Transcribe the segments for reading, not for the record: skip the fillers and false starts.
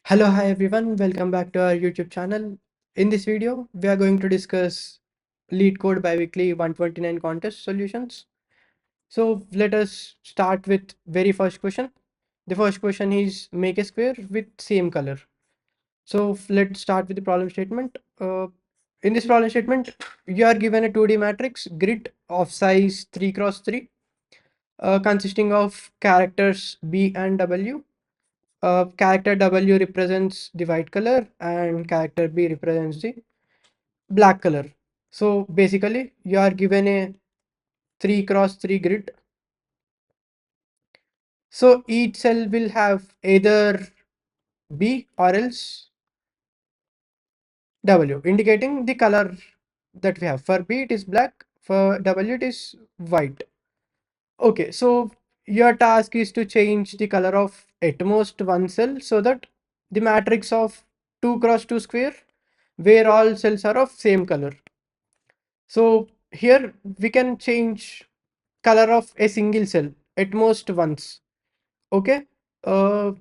Hello, hi everyone. Welcome back to our YouTube channel. In this video, we are going to discuss LeetCode Biweekly 129 contest solutions. So let us start with very first question. The first question is make a square with same color. So let's start with the problem statement. In this problem statement, you are given a 2D matrix grid of size 3 cross 3 consisting of characters B and W. Character W represents the white color and character B represents the black color. So basically you are given a 3 cross 3 grid. So each cell will have either B or else W, indicating the color that we have. For B it is black, for W it is white. Okay, so your task is to change the color of at most one cell so that the matrix of 2 cross 2 square where all cells are of same color. So here we can change color of a single cell at most once. Okay. Uh,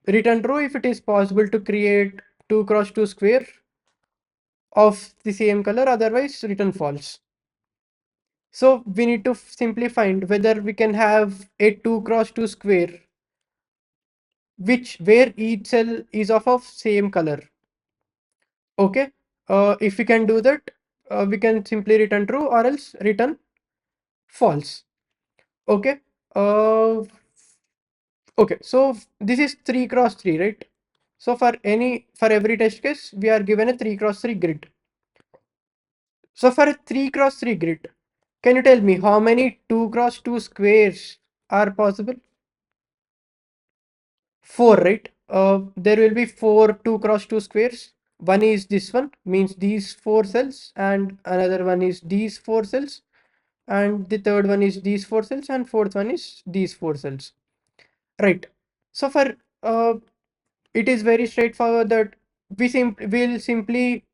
Return true if it is possible to create 2 cross 2 square of the same color, otherwise return false. So we need to simply find whether we can have a 2 cross 2 square which where each cell is of same color. Okay. If we can do that, we can simply return true or else return false. Okay. Uh, okay. So this is 3 cross 3, right? So for every test case, we are given a 3 cross 3 grid. So for a 3 cross 3 grid, can you tell me how many 2 cross 2 squares are possible? 4, right? There will be 4 2 cross 2 squares. One is this one, means these 4 cells, and another one is these 4 cells, and the third one is these 4 cells, and fourth one is these 4 cells. Right. So for uh, it is very straightforward that will simply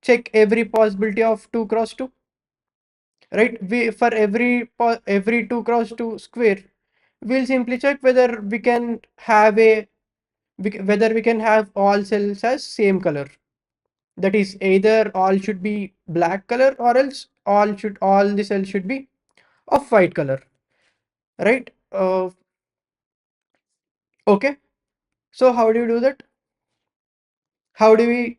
check every possibility of 2 cross 2, right? We for every 2 cross 2 square, we'll simply check whether we can have whether we can have all cells as same color. That is either all should be black color or else all the cells should be of white color, right? Okay. So how do you do that? How do we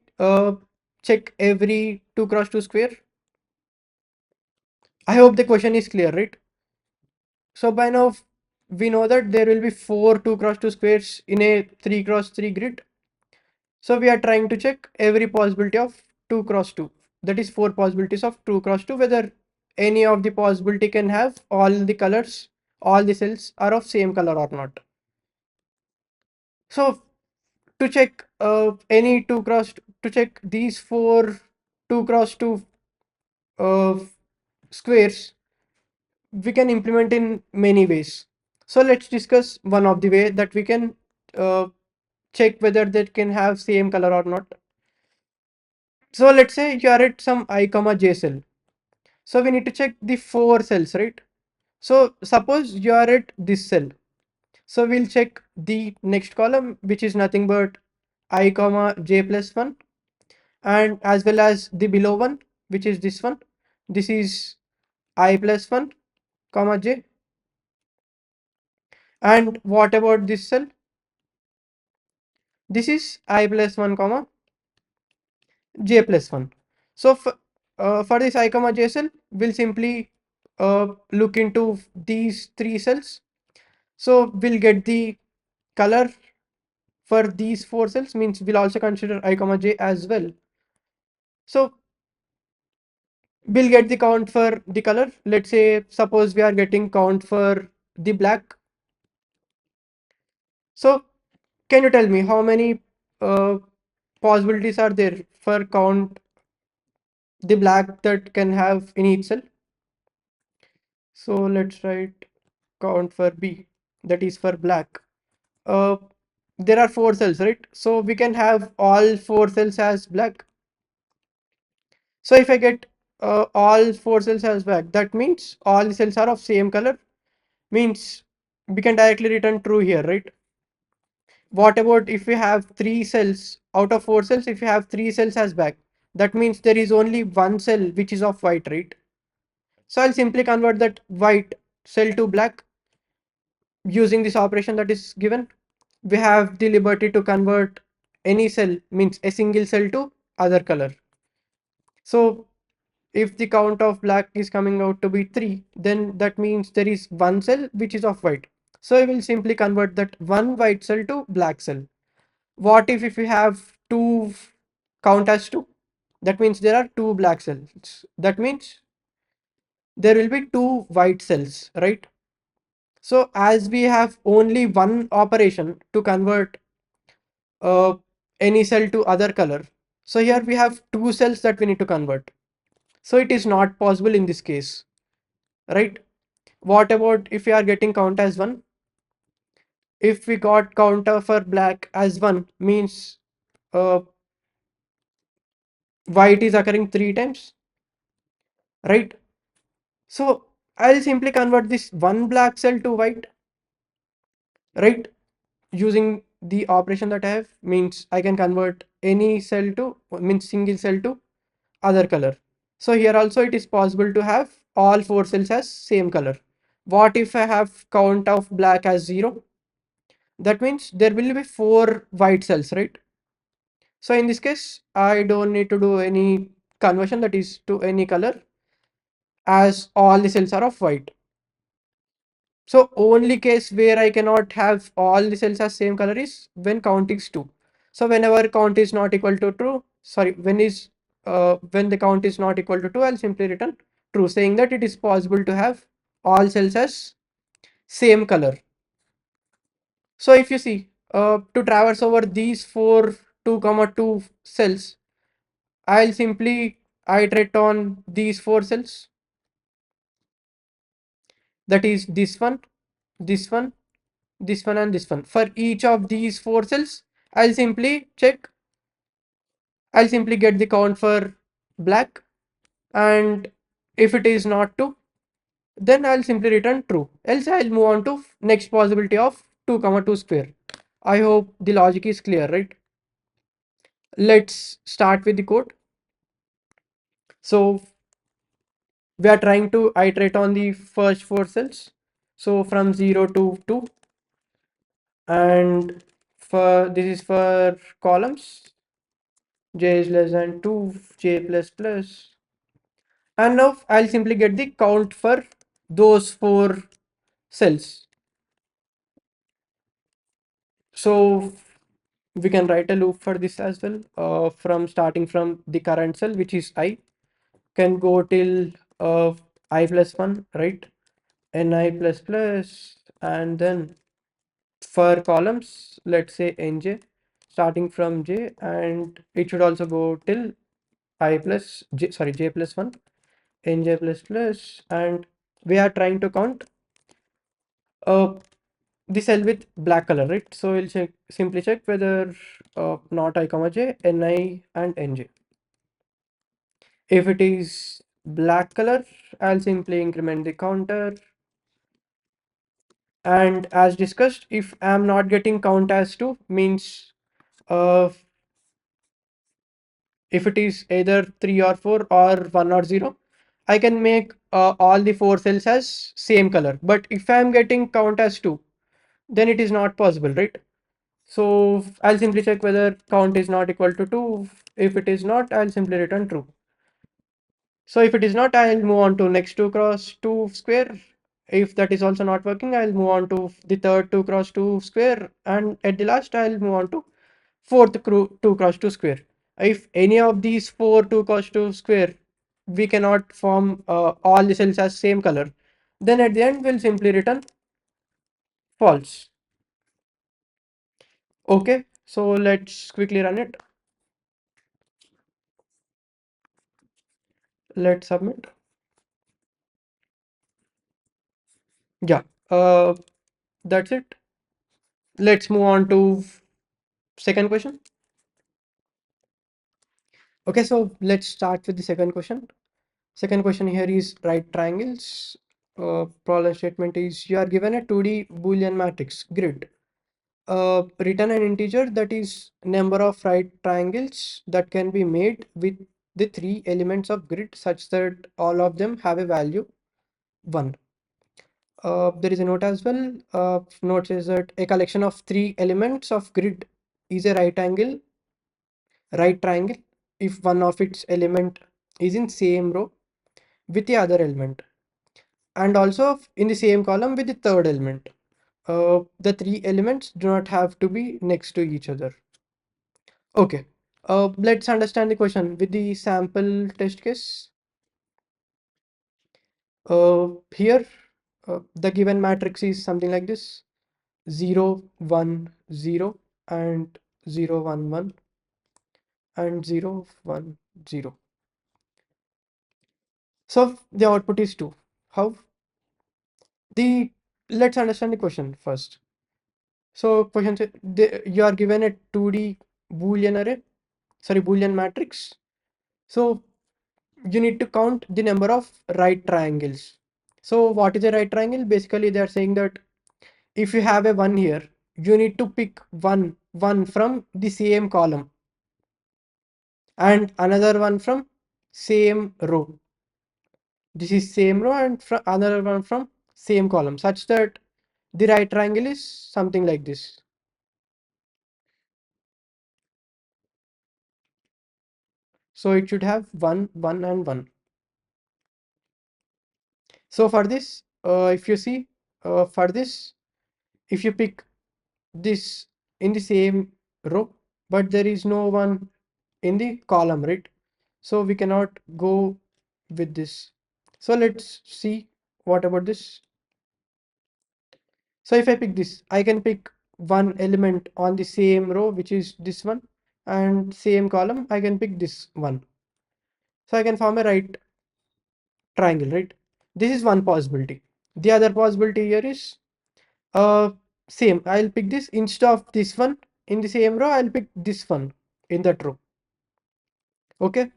check every 2 cross 2 square? I hope the question is clear, right? So by now we know that there will be 4 2 cross 2 squares in a 3 cross 3 grid. So we are trying to check every possibility of 2 cross 2. That is 4 possibilities of 2 cross 2, whether any of the possibility can have all the colors, all the cells are of same color or not. So to check any 2 cross, to check these 4 2 cross 2 uh, squares, we can implement in many ways. So let's discuss one of the way that we can uh, check whether they can have same color or not. So let's say you are at some I comma j cell. So we need to check the 4 cells, right? So suppose you are at this cell. So we'll check the next column, which is nothing but I comma j plus 1, and as well as the below one, which is this one. This is I plus 1 comma j. And what about this cell? This is I plus 1 comma j plus 1. So for this I comma j cell, we'll simply look into these 3 cells. So we'll get the color for these 4 cells, means we'll also consider I comma j as well. So we'll get the count for the color. Let's say suppose we are getting count for the black. So can you tell me how many uh, possibilities are there for count the black that can have in each cell? So let's write count for B, that is for black. Uh, there are 4 cells, right? So we can have all 4 cells as black. So if I get all 4 cells as black, that means all the cells are of same color, means we can directly return true here, right? What about if we have three cells out of four cells? If you have three cells as black, that means there is only one cell which is of white, right? So I'll simply convert that white cell to black using this operation that is given. We have the liberty to convert any cell, means a single cell, to other color. So if the count of black is coming out to be 3, then that means there is one cell which is of white. So I will simply convert that one white cell to black cell. What if we have two, count as 2? That means there are two black cells. That means there will be two white cells, right? So as we have only one operation to convert uh, any cell to other color, so here we have two cells that we need to convert. So it is not possible in this case, right? What about if we are getting count as 1? If we got counter for black as 1, means uh, white is occurring 3 times, right? So I'll simply convert this one black cell to white, right? Using the operation that I have, means I can convert any cell to, means single cell, to other color. So here also it is possible to have all four cells as same color. What if I have count of black as 0? That means there will be four white cells, right? So in this case, I don't need to do any conversion, that is to any color, as all the cells are of white. So only case where I cannot have all the cells as same color is when count is 2. So whenever count is not equal to true, sorry, when the count is not equal to 2, I'll simply return true, saying that it is possible to have all cells as same color. So if you see, to traverse over these four 2 comma 2 cells, I'll simply iterate on these four cells. That is this one, this one, this one, and this one. For each of these four cells, I'll simply check. I'll simply get the count for black, and if it is not 2, then I'll simply return true. Else I'll move on to next possibility of 2 comma 2 square. I hope the logic is clear, right? Let's start with the code. So we are trying to iterate on the first four cells. So from 0 to 2, and for this is for columns, j is less than 2, j plus plus, and now I'll simply get the count for those four cells. So we can write a loop for this as well, from starting from the current cell, which is I, can go till I plus 1, right? Ni plus plus, and then for columns, let's say nj, starting from j, and it should also go till I plus j, sorry, j plus 1, nj plus plus, and we are trying to count uh, the cell with black color, right? So we'll check, simply check whether not I comma j, ni, and nj. If it is black color, I'll simply increment the counter. And as discussed, if I'm not getting count as 2, means uh, if it is either 3 or 4 or 1 or 0, I can make all the four cells as same color. But if I'm getting count as 2, then it is not possible, right? So I'll simply check whether count is not equal to 2. If it is not, I'll simply return true. So if it is not, I'll move on to next 2 cross 2 square. If that is also not working, I'll move on to the third 2 cross 2 square, and at the last I'll move on to fourth 2 cross 2 square. If any of these four 2 cross 2 square we cannot form all the cells as same color, then at the end we'll simply return false. Okay, so let's quickly run it. Let's submit. Yeah, that's it. Let's move on to second question. Okay, so let's start with the second question. Second question here is right triangles. Problem statement is you are given a 2D Boolean matrix grid return an integer that is number of right triangles that can be made with the three elements of grid such that all of them have a value 1. There is a note as well. Note says that a collection of three elements of grid is a right triangle if one of its element is in same row with the other element and also in the same column with the third element. The three elements do not have to be next to each other. Okay. Let's understand the question with the sample test case. Here, the given matrix is something like this: 0, 1, 0, and 0, 1, 1, and 0, 1, 0. So the output is 2. How? The Let's understand the question first. So question said you are given a 2D Boolean array, sorry, Boolean matrix. So you need to count the number of right triangles. So what is a right triangle? Basically, they are saying that if you have a 1 here, you need to pick one from the same column and another one from same row. This is same row and another one from same column, such that the right triangle is something like this. So it should have 1, 1, and 1. So for this, if you see, for this, if you pick this in the same row, but there is no one in the column, right? So we cannot go with this. So let's see what about this. So if I pick this, I can pick one element on the same row, which is this one, and same column, I can pick this one. So I can form a right triangle, right? This is one possibility. The other possibility here is uh same. I'll pick this instead of this one in the same row, I'll pick this one in that row. Okay.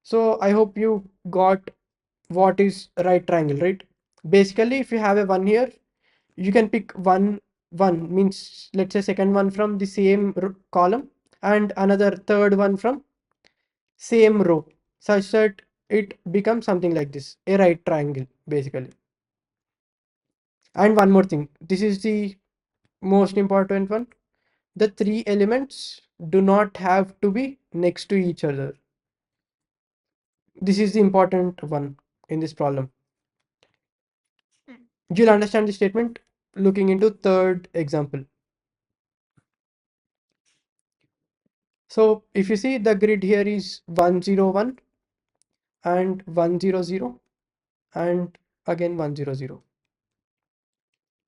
So I hope you got what is right triangle, right? Basically, if you have a one here, you can pick one means let's say second one from the same column and another third one from same row, such that it becomes something like this, a right triangle basically. And one more thing, this is the most important one. The three elements do not have to be next to each other. This is the important one in this problem. You'll understand the statement looking into third example. So if you see the grid here is 101 and 100 and again 100.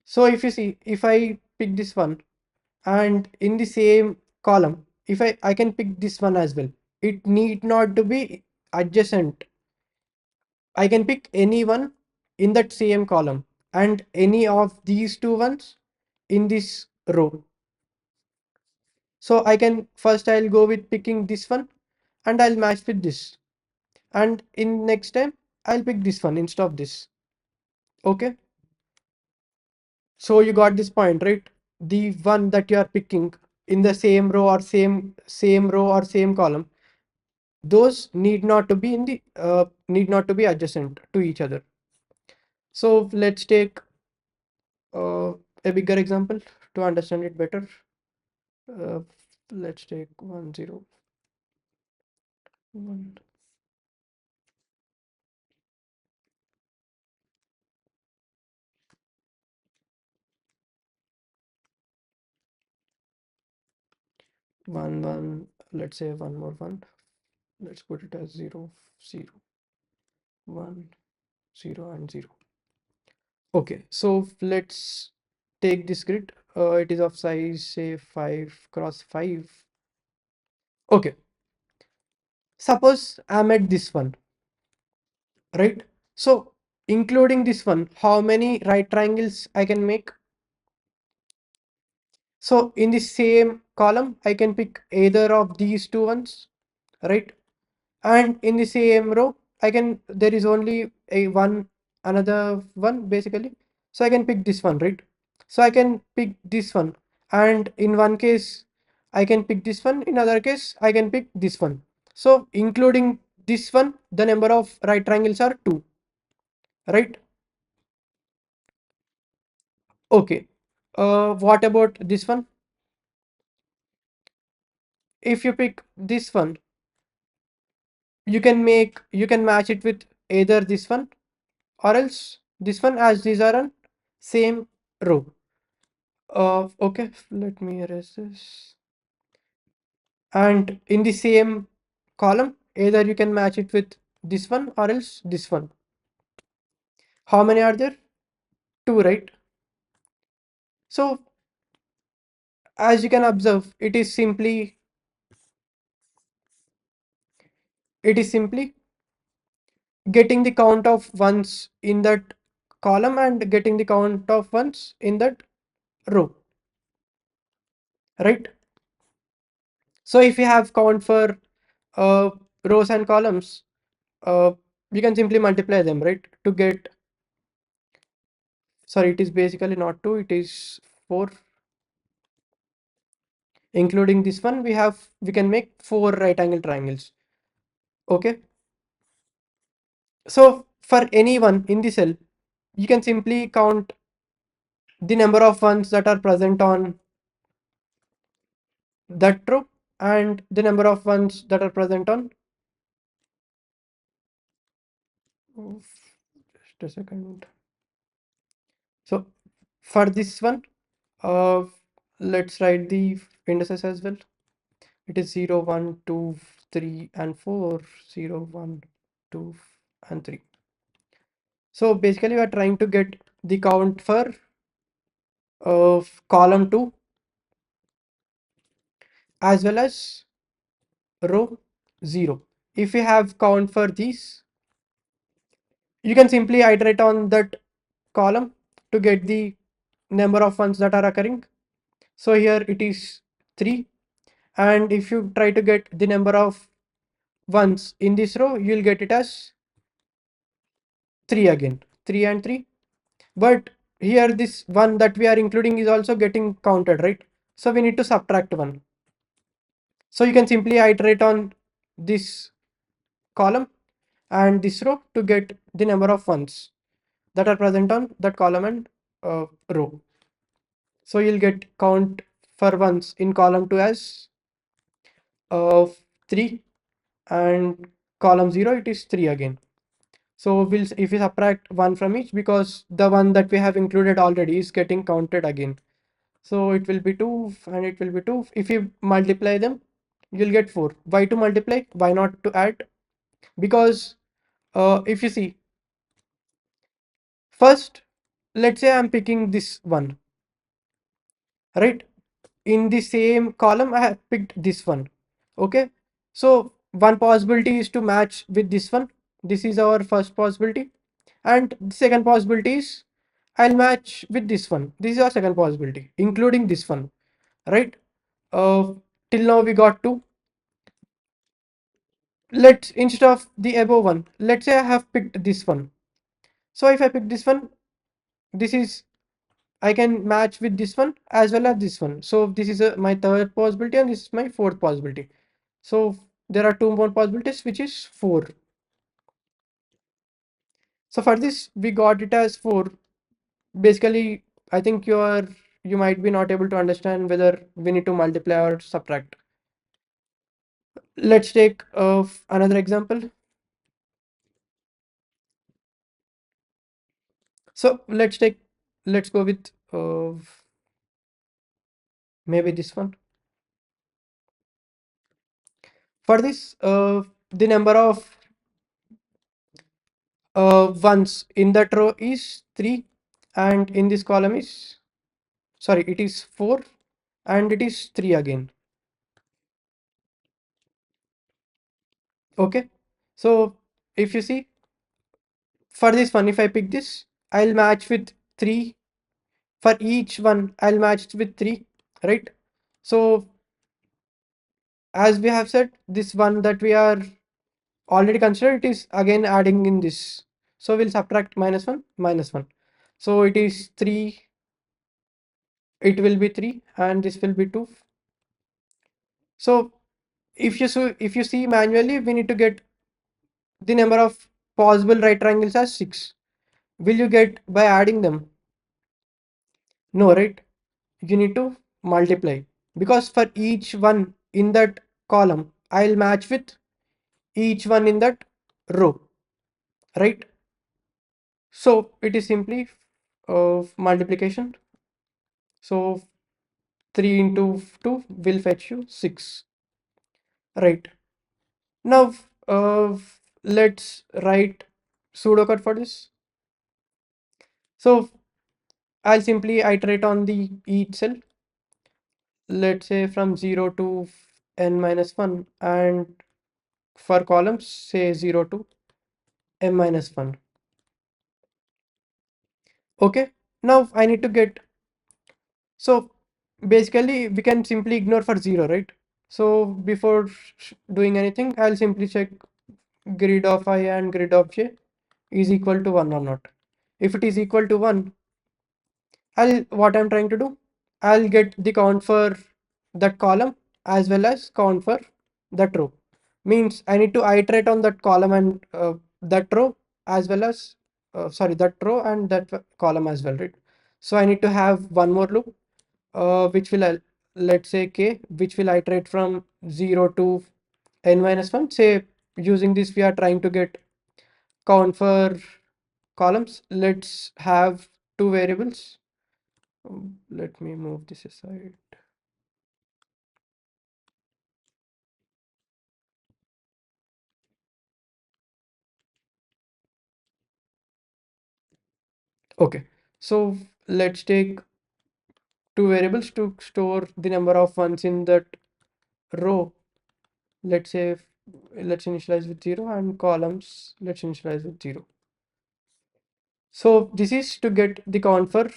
So if you see, if I pick this one and in the same column, if I can pick this one as well. It need not to be adjacent. I can pick any one in that same column and any of these two ones in this row. So I can first I'll go with picking this one and I'll match with this. And in next time I'll pick this one instead of this. Okay. So you got this point, right? The one that you are picking in the same row or same row or same column, those need not to be adjacent to each other. So let's take uh, a bigger example to understand it better. Uh, let's take 101. 1, 1. Let's say one more one. Let's put it as 0, 0, 1, 0, and 0. Okay, so let's take this grid. It is of size say 5 cross 5. Okay, suppose I'm at this one, right? So including this one, how many right triangles I can make? So in the same column, I can pick either of these two ones, right? And in the same row, there is only another one basically. So I can pick this one, right? So I can pick this one and in one case I can pick this one, in other case I can pick this one. So including this one, the number of right triangles are 2, right? Okay. What about this one? If you pick this one, you can match it with either this one or else this one, as these are on same row. Okay, let me erase this. And in the same column, either you can match it with this one or else this one. How many are there? Two, right? So as you can observe, it is simply getting the count of ones in that column and getting the count of ones in that row, right? So if you have count for uh, rows and columns, uh, you can simply multiply them, right? To get, sorry, it is basically not 2, it is 4. Including this one, we can make 4 right angle triangles. Okay. So for any one in the cell, you can simply count the number of ones that are present on that row and the number of ones that are present on, just a second. So for this one, uh, let's write the indices as well. It is 0, 1, 2, 3, and 4. 0, 1, 2, and 3. So basically, we are trying to get the count for column 2 as well as row 0. If you have count for these, you can simply iterate on that column to get the number of ones that are occurring. So here it is 3, and if you try to get the number of ones in this row, you'll get it as 3 again, 3 and 3. But here this one that we are including is also getting counted, right? So we need to subtract 1. So you can simply iterate on this column and this row to get the number of ones that are present on that column and row. So you'll get count for ones in column 2 as 3, and column 0 it is 3 again. So if we subtract 1 from each, because the one that we have included already is getting counted again. So it will be 2 and it will be 2. If you multiply them, you'll get 4. Why to multiply? Why not to add? Because if you see, first, let's say I'm picking this one, right? In the same column, I have picked this one. Okay. So one possibility is to match with this one. This is our first possibility. And the second possibility is I'll match with this one. This is our second possibility, including this one, right? Uh, till now we got 2. Let's, instead of the above one, let's say I have picked this one. So if I pick this one, this is, I can match with this one as well as this one. So this is my third possibility and this is my fourth possibility. So there are 2 more possibilities, which is 4. So for this, we got it as 4. Basically, I think you might be not able to understand whether we need to multiply or subtract. Let's take another example. So let's go with maybe this one. For this, the number of ones in that row is 3, and in this column is, sorry, it is 4 and it is 3 again. Okay. So if you see, for this one, if I pick this, I'll match with 3. For each one, I'll match with 3, right? So as we have said, this one that we are already considered, it is again adding in this. So we'll subtract -1, -1. So it is 3 it will be 3 and this will be 2. So if you see manually, we need to get the number of possible right triangles as 6. Will you get by adding them? No, right? You need to multiply, because for each one in that column, I'll match with each one in that row, right? So it is simply multiplication. So 3 into 2 will fetch you 6, right? Now let's write pseudocode for this. So I'll simply iterate on the each cell, let's say from 0 to n minus 1, and for columns say 0 to m minus 1. Okay, now I need to get, so basically we can simply ignore for 0, right? So before doing anything, I'll simply check grid of I and grid of j is equal to 1 or not. If it is equal to 1, what I'm trying to do, I'll get the count for that column as well as count for that row. Means I need to iterate on that column and that row as well as sorry, that row and that column as well, right? So I need to have one more loop, which will let's say k, which will iterate from 0 to n minus 1. Say using this we are trying to get count for columns. Let's have two variables. Let me move this aside. Okay, so let's take two variables to store the number of ones in that row. Let's say let's initialize with 0, and columns let's initialize with 0. So this is to get the count for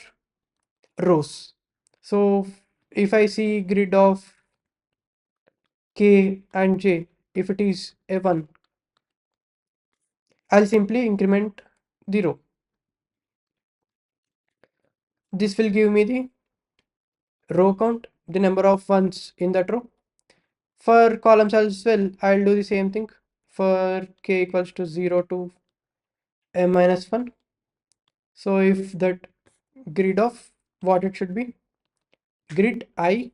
rows. So if I see grid of k and j, if it is a 1, I'll simply increment the row. This will give me the row count, the number of ones in that row. For columns as well, I'll do the same thing. For k equals to 0 to m minus 1. So if that grid of what it should be, grid I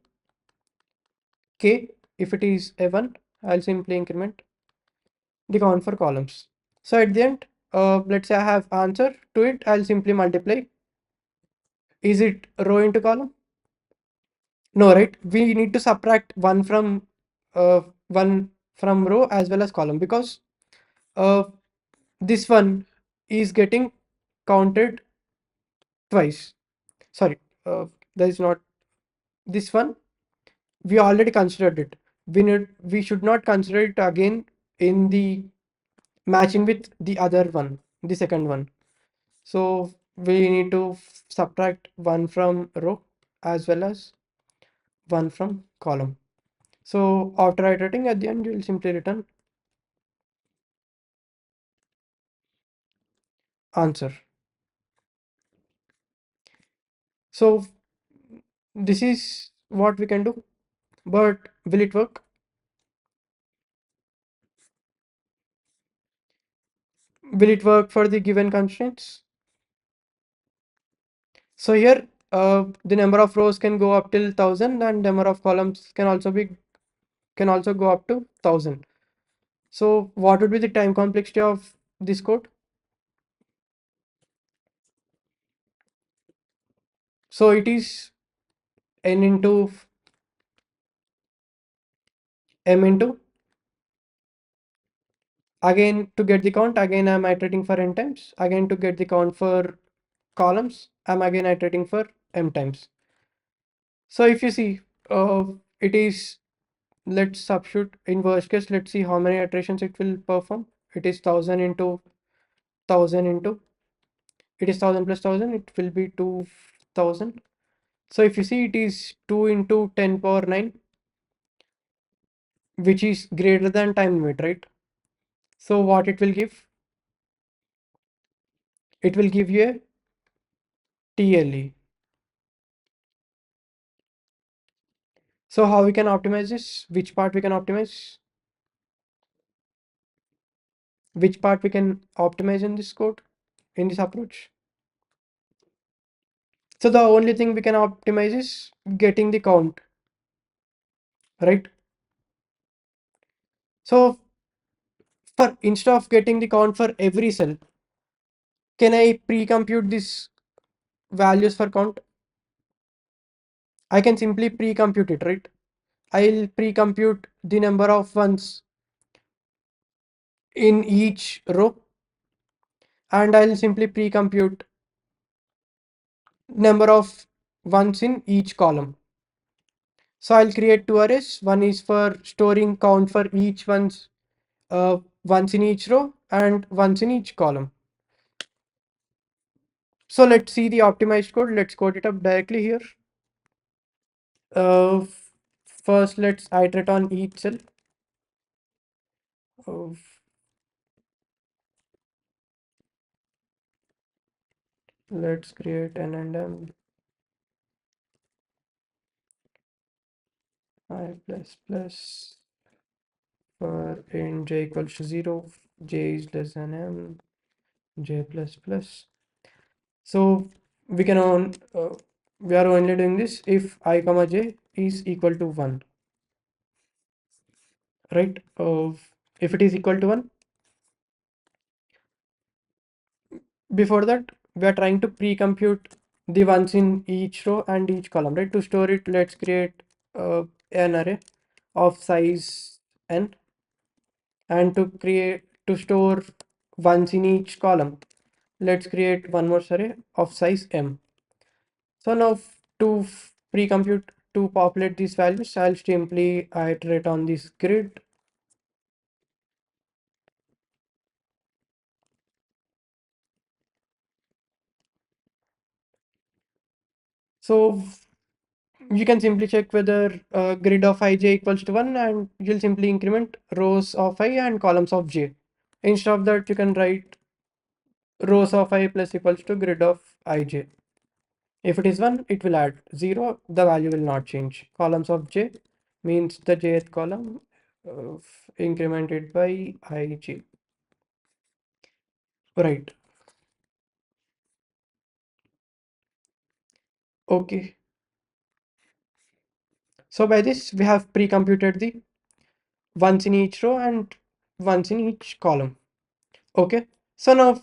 k, if it is a 1, I'll simply increment the count for columns. So at the end, let's say I have answer to it, I'll simply multiply. Is it row into column? No, right? We need to subtract uh, one from row as well as column, because uh, this one is getting counted twice. Sorry, that is not this one. We already considered it. We should not consider it again in the matching with the other one, the second one. So we need to subtract one from row as well as one from column. So after iterating, at the end, you will simply return answer. So this is what we can do, but will it work? Will it work for the given constraints? So here, the number of rows can go up till 1000, and number of columns can also go up to 1000. So what would be the time complexity of this code? So it is n into m into, again to get the count, again I'm iterating for n times. Again to get the count for columns, I'm again iterating for m times. So if you see, it is, let's substitute in worst case, let's see how many iterations it will perform. It is 1000 into 1000 into, it is 1000 plus 1000, it will be 2000. So if you see, it is 2 into 10 power 9, which is greater than time limit, right? So what it will give? It will give you a TLE. So how we can optimize this? Which part we can optimize? Which part we can optimize in this code, in this approach? So the only thing we can optimize is getting the count, right? So for instead of getting the count for every cell, can I pre-compute these values for count? I can simply pre-compute it, right? I'll pre-compute the number of ones in each row, and I'll simply pre-compute number of ones in each column. So I'll create two arrays. One is for storing count for each ones in each row and ones in each column. So let's see the optimized code. Let's code it up directly here. Uh, First, let's iterate on each cell. Uh, let's create an and I plus plus for in j equals to 0, j is less than m, j plus plus. So we can we are only doing this if I comma j is equal to 1, right? If it is equal to 1, before that we are trying to pre-compute the ones in each row and each column, right? To store it, let's create an array of size n, and to store ones in each column, let's create one more array of size m. So now to pre-compute, to populate these values, I'll simply iterate on this grid. So you can simply check whether grid of ij equals to 1, and you'll simply increment rows of I and columns of j. Instead of that, you can write rows of I plus equals to grid of ij. If it is 1, it will add 0, the value will not change. Columns of j means the jth column incremented by ij. Right. Okay. So by this, we have pre-computed the ones in each row and ones in each column. Okay. So now,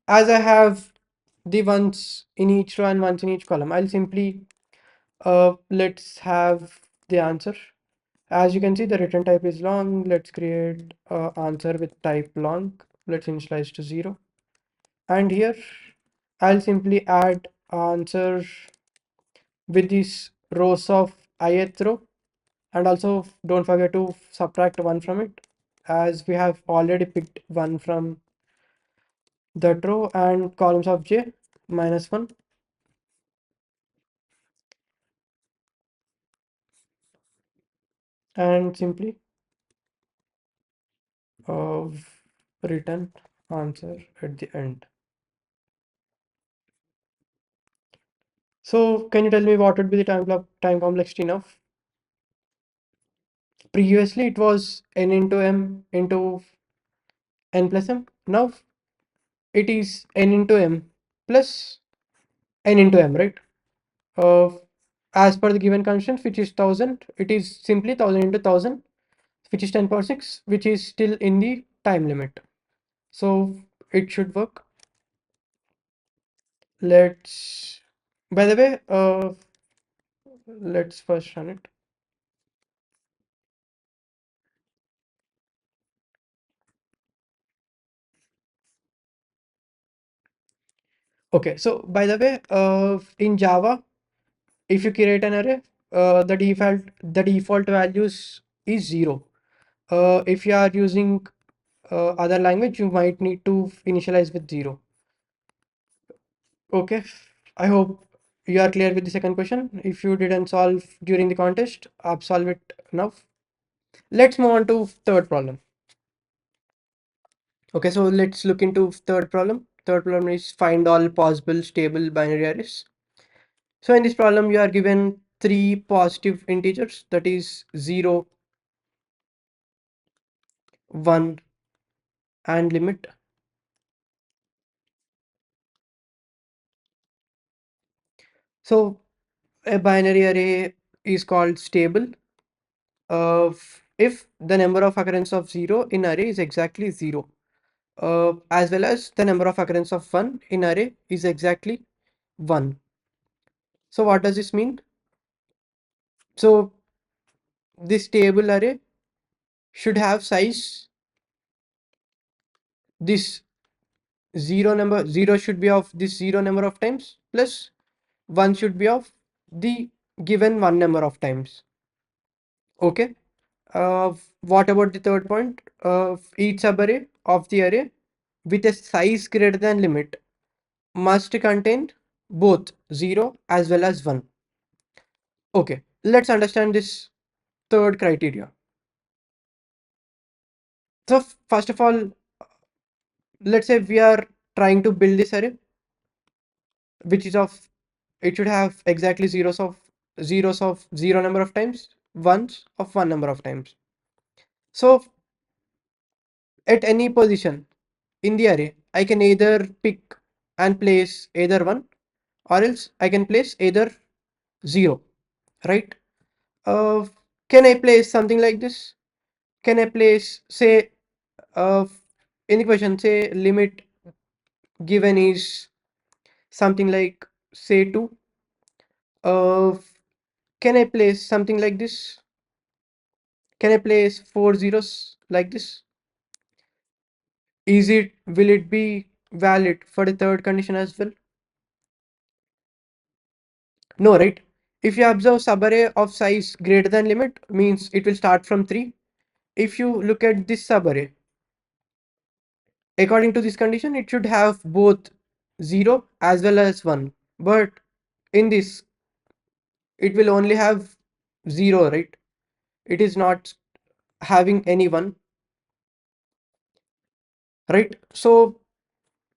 as I have the ones in each row and ones in each column, I'll simply let's have the answer. As you can see, the return type is long. Let's create answer with type long. Let's initialize to 0. And here, I'll simply add answer with these rows of ith row. And also don't forget to subtract 1 from it, as we have already picked 1 from that row, and columns of j minus 1. And simply return answer at the end. So can you tell me what would be the time complexity now? Previously it was n into m into n plus m. Now it is n into m plus n into m, right? Uh, as per the given constraint, which is 1000, it is simply 1000 into 1000, which is 10 power 6, which is still in the time limit. So it should work. Let's, by the way, let's first run it. Okay, so by the way, in Java, if you create an array, the default values is 0. If you are using other language, you might need to initialize with 0. Okay, I hope you are clear with the second question. If you didn't solve during the contest, solve it now. Let's move on to third problem. Okay, so let's look into third problem. Third problem is find all possible stable binary arrays. So in this problem, you are given three positive integers, that is 0, 1 and limit. So a binary array is called stable if the number of occurrence of 0 in array is exactly 0, as well as the number of occurrence of 1 in array is exactly 1. So what does this mean? So this stable array should have size, this 0 should be of this 0 number of times plus 1 should be of the given 1 number of times. Okay. What about the third point? Each subarray of the array with a size greater than limit must contain both 0 as well as 1. Okay, let's understand this third criteria. So first of all, let's say we are trying to build this array, which is of, it should have exactly zeros of 0 number of times, ones of 1 number of times. So at any position in the array, I can either pick and place either 1 or else I can place either 0, right? Uh, can I place something like this? Can I place, say, uh, in the question, say limit given is something like, say 2. Uh, can I place something like this? Can I place 4 zeros like this? Will it be valid for the third condition as well? No, right? If you observe subarray of size greater than limit means it will start from 3. If you look at this subarray, according to this condition, it should have both 0 as well as 1. But in this, it will only have 0, right? It is not having any 1, right? So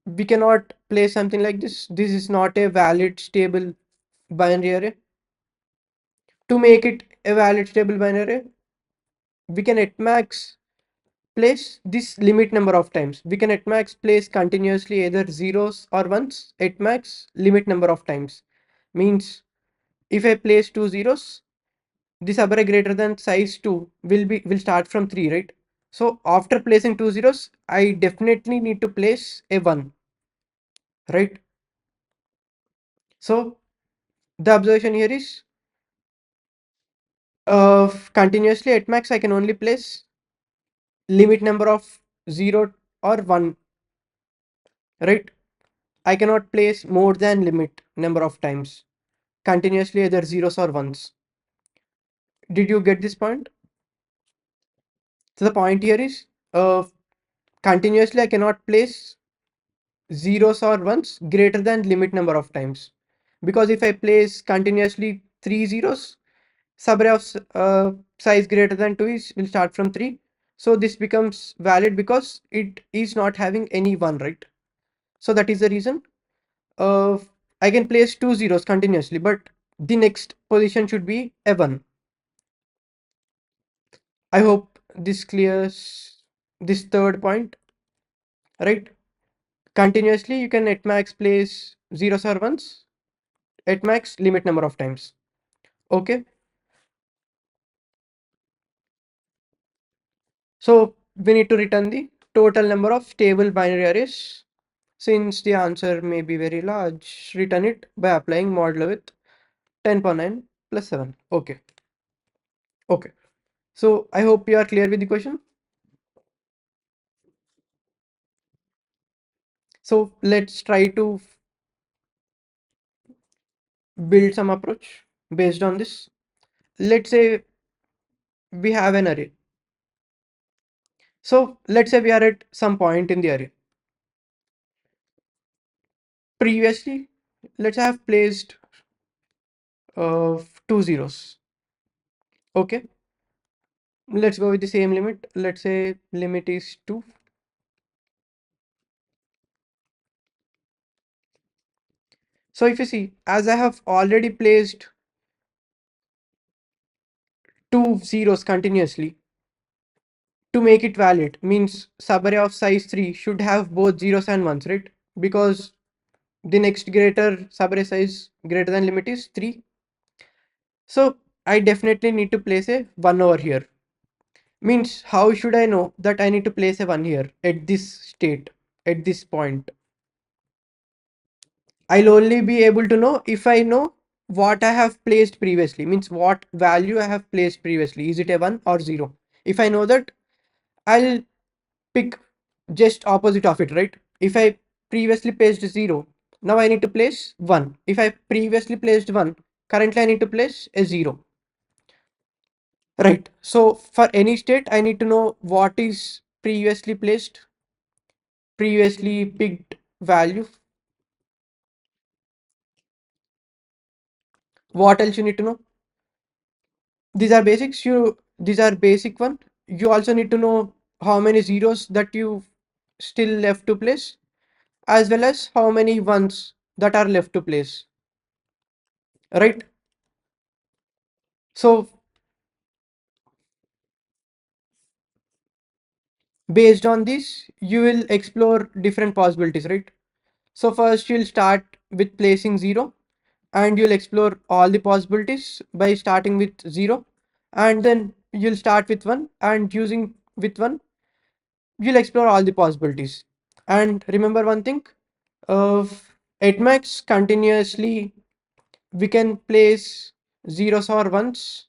we cannot place something like this. This is not a valid stable binary array. To make it a valid stable binary array, we can at max place this limit number of times. We can at max place continuously either zeros or ones at max limit number of times. Means if I place two zeros, this array greater than size 2 will start from 3, right? So after placing two zeros, I definitely need to place a 1, right? So the observation here is continuously at max I can only place limit number of 0 or 1, right? I cannot place more than limit number of times continuously either zeros or ones. Did you get this point? So the point here is continuously I cannot place zeros or ones greater than limit number of times, because if I place continuously three zeros, subarray of size greater than 2 is will start from 3, so this becomes valid because it is not having any 1, right? So that is the reason uh, I can place two zeros continuously, but the next position should be a 1. I hope this clears this third point, right? Continuously you can at max place zeros or ones at max limit number of times. Okay, so we need to return the total number of stable binary arrays. Since the answer may be very large, return it by applying modulo with 10 power 9 plus 7. Okay, okay. So I hope you are clear with the question. So let's try to build some approach based on this. Let's say we have an array. So let's say we are at some point in the array. Previously, let's have placed two zeros. Okay, let's go with the same limit. Let's say limit is 2. So if you see, as I have already placed two zeros continuously to make it valid. Means subarray of size 3 should have both zeros and ones, right? Because the next greater subarray size greater than limit is 3. So I definitely need to place a 1 over here. Means how should I know that I need to place a 1 here at this state, at this point? I'll only be able to know if I know what I have placed previously. Means what value I have placed previously. Is it a 1 or 0? If I know that, I'll pick just opposite of it, right? If I previously placed 0, now I need to place 1. If I previously placed 1, currently I need to place a 0. Right. So for any state, I need to know what is previously placed, previously picked value. What else you need to know? These are basics. These are basic one. You also need to know how many zeros that you still left to place, as well as how many ones that are left to place. Right. So based on this, you will explore different possibilities, right? So first you'll start with placing 0, and you'll explore all the possibilities by starting with 0, and then you'll start with 1, and using with 1 you'll explore all the possibilities. And remember one thing, uh, at max continuously we can place zeros or ones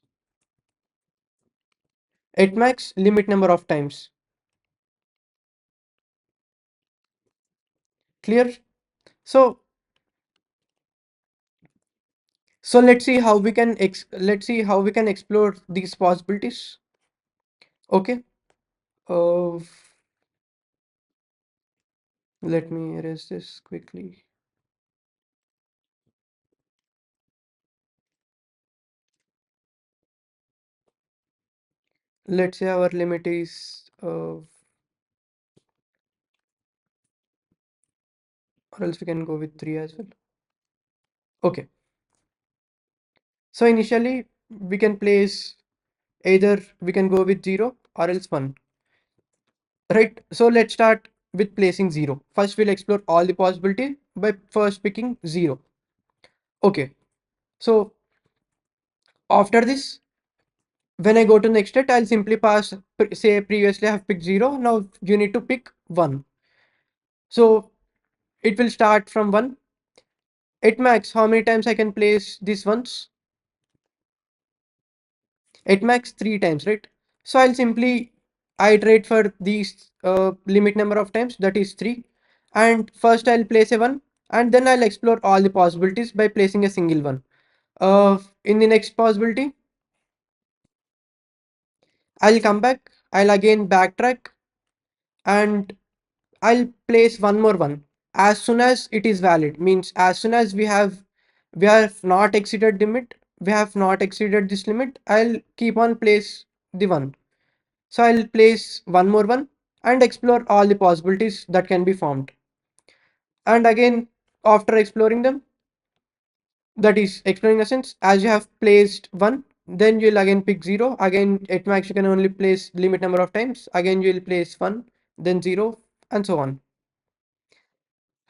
at max limit number of times. Clear? So let's see how we can explore these possibilities. Okay. uh, Let me erase this quickly. Let's say our limit is or else we can go with 3 as well. Okay. So initially we can place, either we can go with 0 or else 1. Right. So let's start with placing 0. First we'll explore all the possibility by first picking 0. Okay. So after this, when I go to next step, I'll simply pass, say previously I have picked 0. Now you need to pick 1. So it will start from 1. At max, how many times I can place this ones? At max 3 times, right? So I'll simply iterate for these limit number of times, that is 3. And first I'll place a 1, and then I'll explore all the possibilities by placing a single one. In the next possibility, I'll come back, I'll again backtrack, and I'll place one more one as soon as it is valid. Means as soon as we have not exceeded limit, we have not exceeded this limit, I'll keep on place the one. So I'll place one more one and explore all the possibilities that can be formed. And again, after exploring them, that is exploring the sense, as you have placed one, then you'll again pick 0. Again, at max you can only place limit number of times. Again, you'll place 1, then 0, and so on.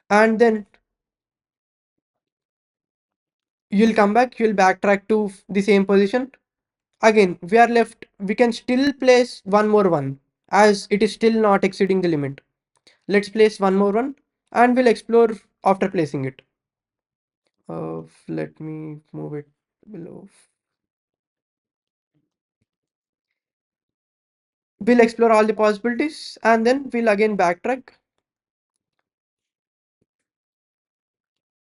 And then you'll come back, you'll backtrack to the same position. Again, we are left, we can still place one more one as it is still not exceeding the limit. Let's place one more one and we'll explore after placing it. Let me move it below. We'll explore all the possibilities and then we'll again backtrack.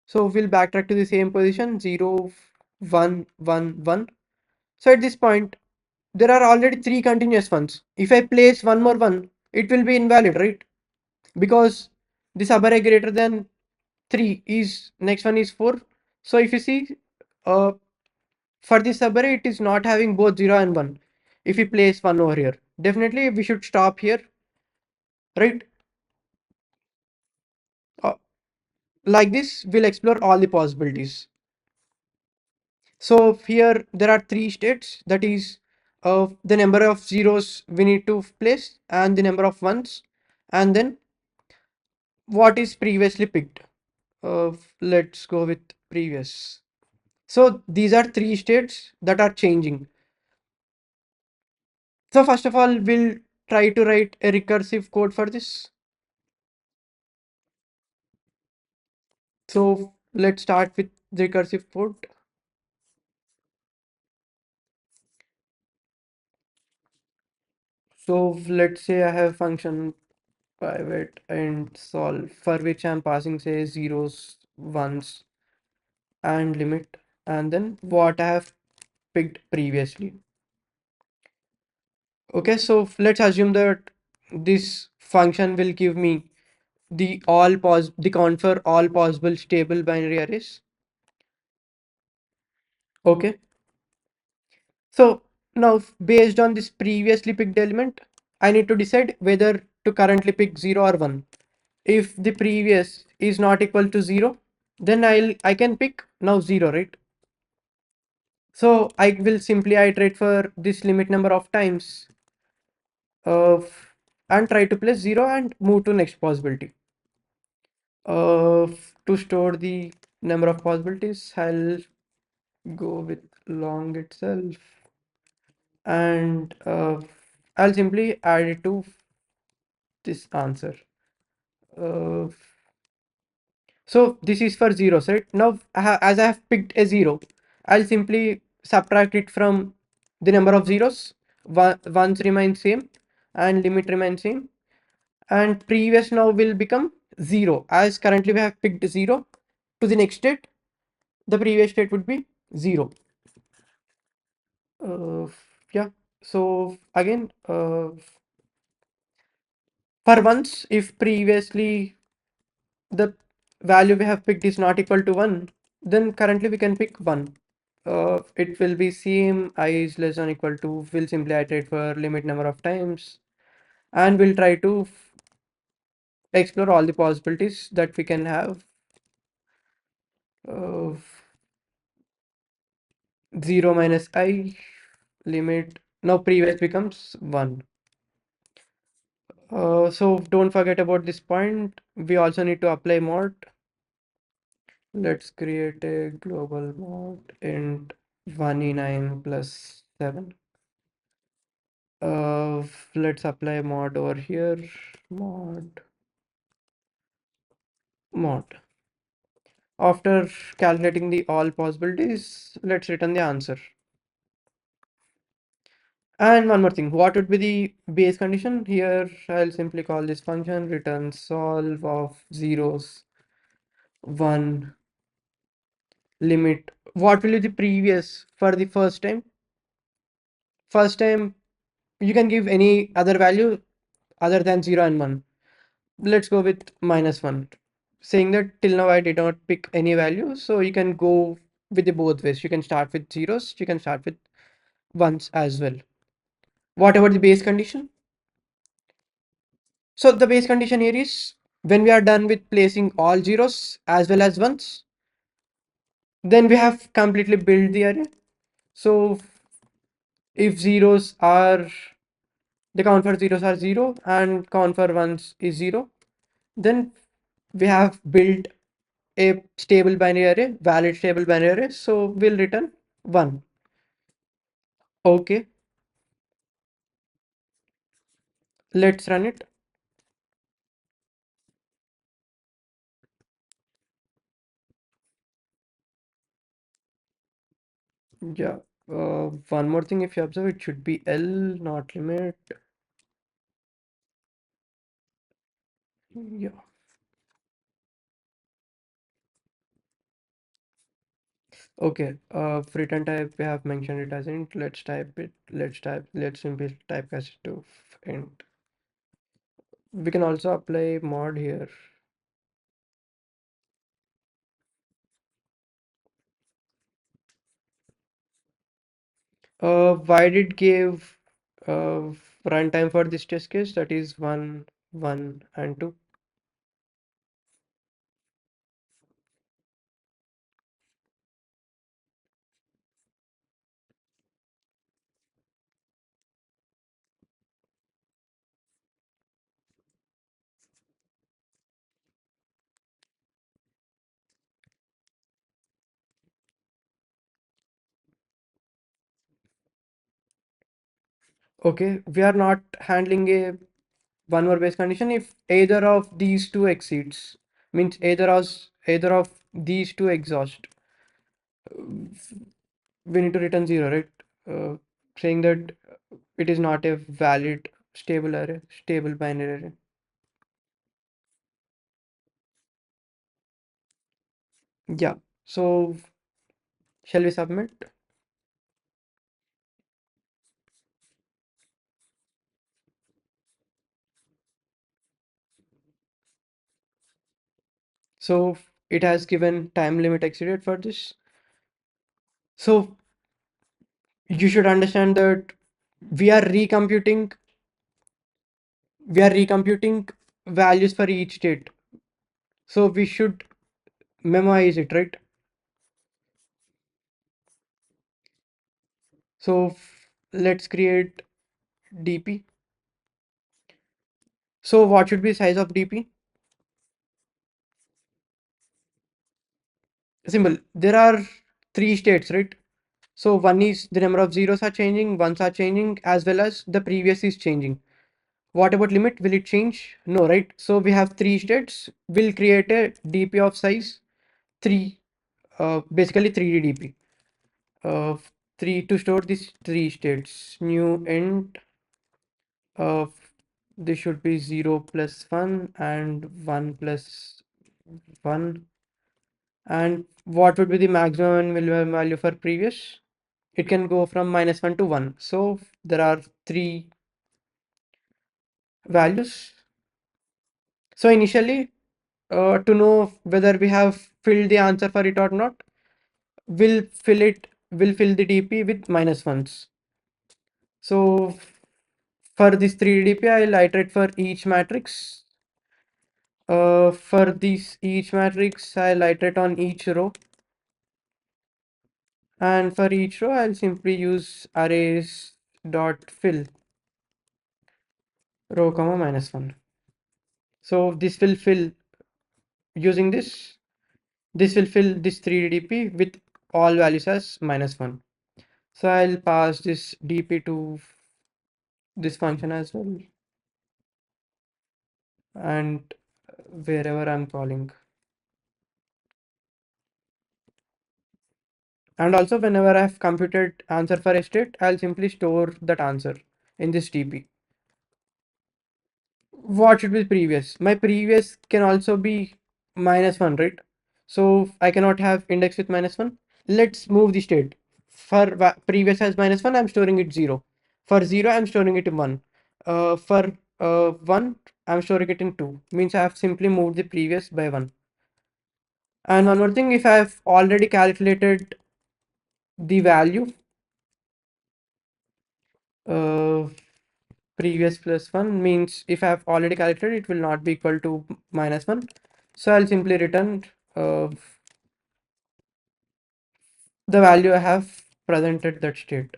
So we'll backtrack to the same position, 0, 1, 1, 1. So at this point, there are already 3 continuous ones. If I place one more one, it will be invalid, right? Because the subarray greater than 3 is, next one is 4. So if you see, uh, for this subarray, it is not having both 0 and 1. If we place 1 over here, definitely we should stop here, right? Uh, like this, we'll explore all the possibilities. So here there are 3 states, that is the number of zeros we need to place and the number of ones, and then what is previously picked. Let's go with previous. So these are three states that are changing. So first of all, we'll try to write a recursive code for this. So let's start with the recursive code. So let's say I have function private and solve for which I'm passing say zeros, ones, and limit, and then what I have picked previously. Okay, so let's assume that this function will give me the count for all possible stable binary arrays. Okay, so now based on this previously picked element, I need to decide whether to currently pick 0 or 1. If the previous is not equal to 0, then I can pick now 0, right? So I will simply iterate for this limit number of times of and try to place 0 and move to next possibility. To store the number of possibilities, I'll go with long itself, and I'll simply add it to this answer. Uh, so this is for zeros, right? Now, as I have picked a 0, I'll simply subtract it from the number of zeros. Ones remain same and limit remains same. And previous now will become 0. As currently we have picked 0 to the next state, the previous state would be 0. Uh, yeah. So again, for once, if previously the value we have picked is not equal to 1, then currently we can pick 1. It will be same I is less than equal to, we'll simply iterate for limit number of times, and we'll try to explore all the possibilities that we can have. Uh, 0 minus I limit, now previous becomes 1. So don't forget about this point. We also need to apply mod. Let's create a global mod int 1e9 plus 7. Uh, let's apply mod over here. Mod. After calculating the all possibilities, let's return the answer. And one more thing, what would be the base condition? Here, I'll simply call this function return solve of zeros, 1, limit. What will be the previous for the first time? First time, you can give any other value other than 0 and 1. Let's go with -1. Saying that till now I did not pick any value, so you can go with the both ways. You can start with zeros, you can start with ones as well. Whatever the base condition. So the base condition here is when we are done with placing all zeros as well as ones, then we have completely built the array. So if zeros are the count for zeros are 0 and count for ones is 0, then we have built a stable binary array, valid stable binary array. So we'll return 1. Okay, let's run it. Yeah. One more thing, if you observe, it should be L, not limit. Yeah. Okay. Return type we have mentioned it as int. Let's type it. Let's simply typecast it to int. We can also apply mod here. Why did give runtime for this test case? That is 1, 1, and 2. Okay, we are not handling a one more base condition if either of these two exceeds, means either of these two exhaust. We need to return zero, right? Saying that it is not a valid stable array, stable binary array. Yeah. So shall we submit? So it has given time limit exceeded for this. So you should understand that we are recomputing we are recomputing values for each state. So we should memorize it, right? So let's create DP. So what should be size of DP? Simple. There are three states, right? So one is the number of zeros are changing, ones are changing, as well as the previous is changing. What about limit? Will it change? No, right? So we have three states. We'll create a DP of size 3, basically 3D DP. Uh, 3 to store these three states. New int of this should be 0 plus 1 and 1 plus 1. And what would be the maximum and minimum value for previous? It can go from -1 to 1. So there are three values. So initially, to know whether we have filled the answer for it or not, we'll fill the DP with -1s. So for this 3DP, I'll iterate for each matrix. For this each matrix, I'll iterate on each row. And for each row, I'll simply use arrays dot fill row comma -1. So this will fill using this will fill this 3DP with all values as -1. So I'll pass this DP to this function as well and wherever I'm calling. And also whenever I've computed answer for a state, I'll simply store that answer in this DP. What should be previous? My previous can also be -1, right? So I cannot have index with -1. Let's move the state. For previous has -1, I'm storing it 0. For 0, I'm storing it in 1. For 1, I'm storing it in 2. Means I have simply moved the previous by 1. And one more thing, if I've already calculated the value, uh, previous plus 1 means if I have already calculated, it will not be equal to -1. So I'll simply return uh, the value I have presented that state.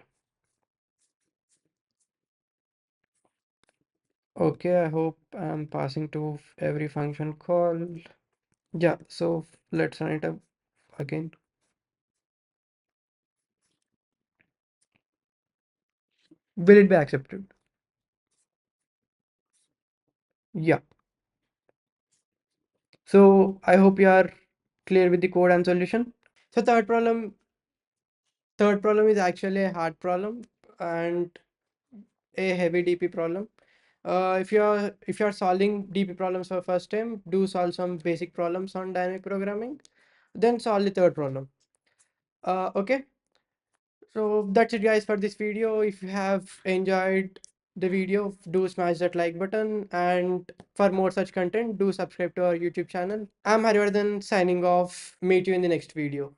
Okay, I hope I'm passing to every function call. Yeah, so let's run it up again. Will it be accepted? Yeah. So I hope you are clear with the code and solution. So third problem is actually a hard problem and a heavy DP problem. If you're solving DP problems for first time, do solve some basic problems on dynamic programming, then solve the third problem. Okay. So that's it guys for this video. If you have enjoyed the video, do smash that like button, and for more such content, do subscribe to our YouTube channel. I'm Harivardhan signing off. Meet you in the next video.